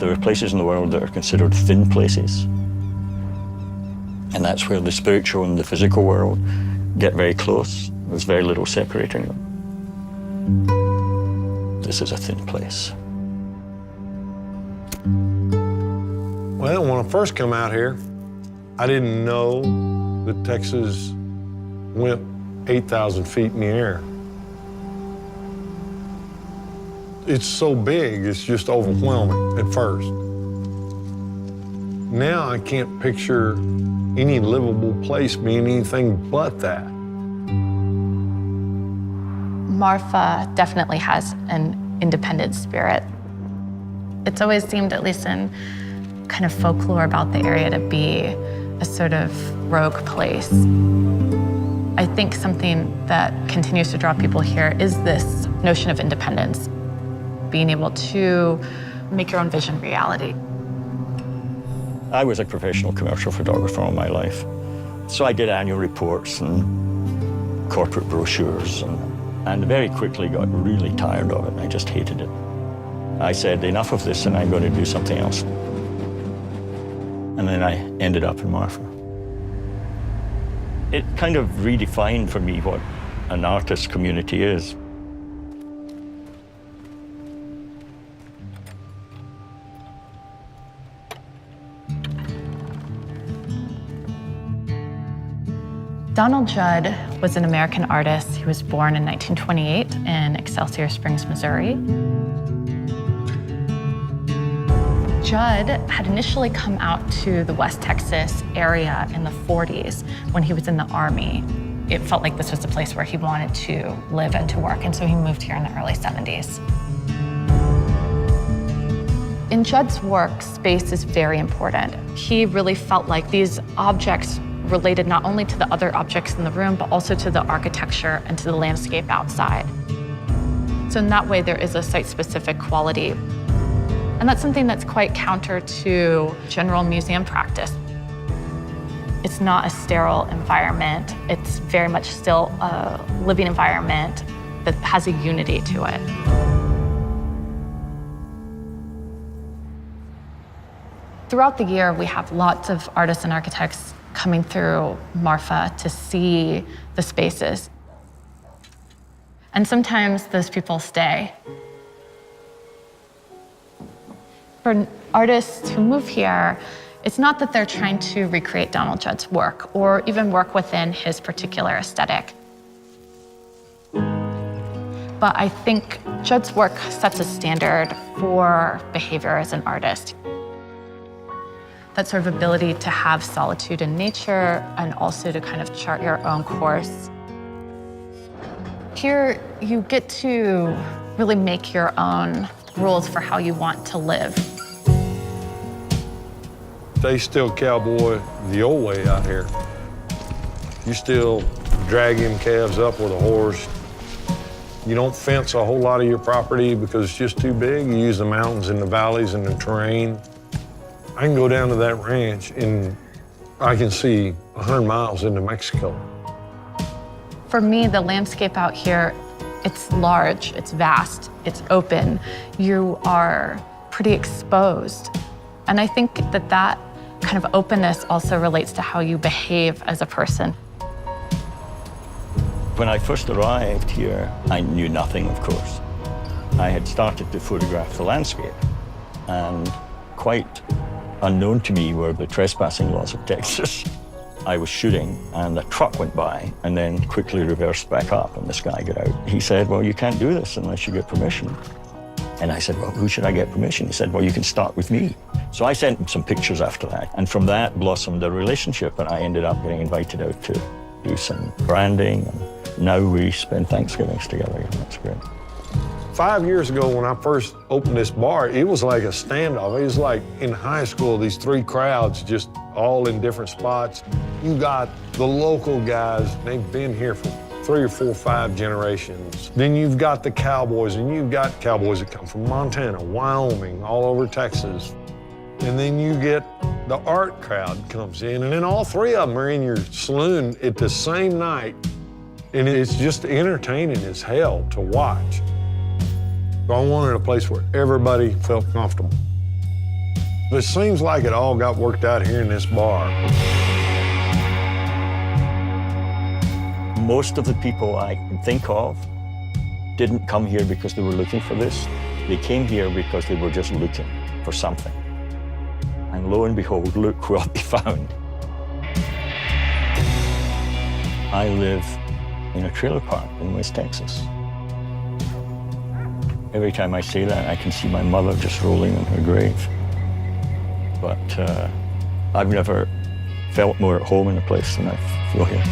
There are places in the world that are considered thin places. And that's where the spiritual and the physical world get very close. There's very little separating them. This is a thin place. Well, when I first come out here, I didn't know that Texas went 8,000 feet in the air. It's so big, it's just overwhelming at first. Now I can't picture any livable place being anything but that. Marfa definitely has an independent spirit. It's always seemed, at least in kind of folklore about the area, to be a sort of rogue place. I think something that continues to draw people here is this notion of independence, being able to make your own vision reality. I was a professional commercial photographer all my life. So I did annual reports and corporate brochures, and very quickly got really tired of it. I just hated it. I said, enough of this, and I'm going to do something else. And then I ended up in Marfa. It kind of redefined for me what an artist community is. Donald Judd was an American artist. He was born in 1928 in Excelsior Springs, Missouri. Judd had initially come out to the West Texas area in the 40s when he was in the Army. It felt like this was the place where he wanted to live and to work, and so he moved here in the early 70s. In Judd's work, space is very important. He really felt like these objects related not only to the other objects in the room, but also to the architecture and to the landscape outside. So in that way, there is a site-specific quality. And that's something that's quite counter to general museum practice. It's not a sterile environment. It's very much still a living environment that has a unity to it. Throughout the year, we have lots of artists and architects coming through Marfa to see the spaces. And sometimes those people stay. For artists who move here, it's not that they're trying to recreate Donald Judd's work or even work within his particular aesthetic. But I think Judd's work sets a standard for behavior as an artist. That sort of ability to have solitude in nature and also to kind of chart your own course. Here, you get to really make your own rules for how you want to live. They still cowboy the old way out here. You still drag them calves up with a horse. You don't fence a whole lot of your property because it's just too big. You use the mountains and the valleys and the terrain. I can go down to that ranch and I can see 100 miles into Mexico. For me, the landscape out here, it's large, it's vast, it's open. You are pretty exposed. And I think that that kind of openness also relates to how you behave as a person. When I first arrived here, I knew nothing, of course. I had started to photograph the landscape, and quite unknown to me were the trespassing laws of Texas. I was shooting, and a truck went by, and then quickly reversed back up, and this guy got out. He said, well, you can't do this unless you get permission. And I said, well, who should I get permission? He said, well, you can start with me. So I sent him some pictures after that, and from that blossomed a relationship, and I ended up getting invited out to do some branding, and now we spend Thanksgivings together, and that's great. 5 years ago, when I first opened this bar, it was like a standoff. It was like in high school, these three crowds just all in different spots. You got the local guys, they've been here for 3 or 4 or 5 generations. Then you've got the cowboys, and you've got cowboys that come from Montana, Wyoming, all over Texas. And then you get the art crowd comes in, and then all 3 of them are in your saloon at the same night. And it's just entertaining as hell to watch. I wanted a place where everybody felt comfortable. But it seems like it all got worked out here in this bar. Most of the people I can think of didn't come here because they were looking for this. They came here because they were just looking for something. And lo and behold, look what they found. I live in a trailer park in West Texas. Every time I say that, I can see my mother just rolling in her grave. But I've never felt more at home in a place than I feel here.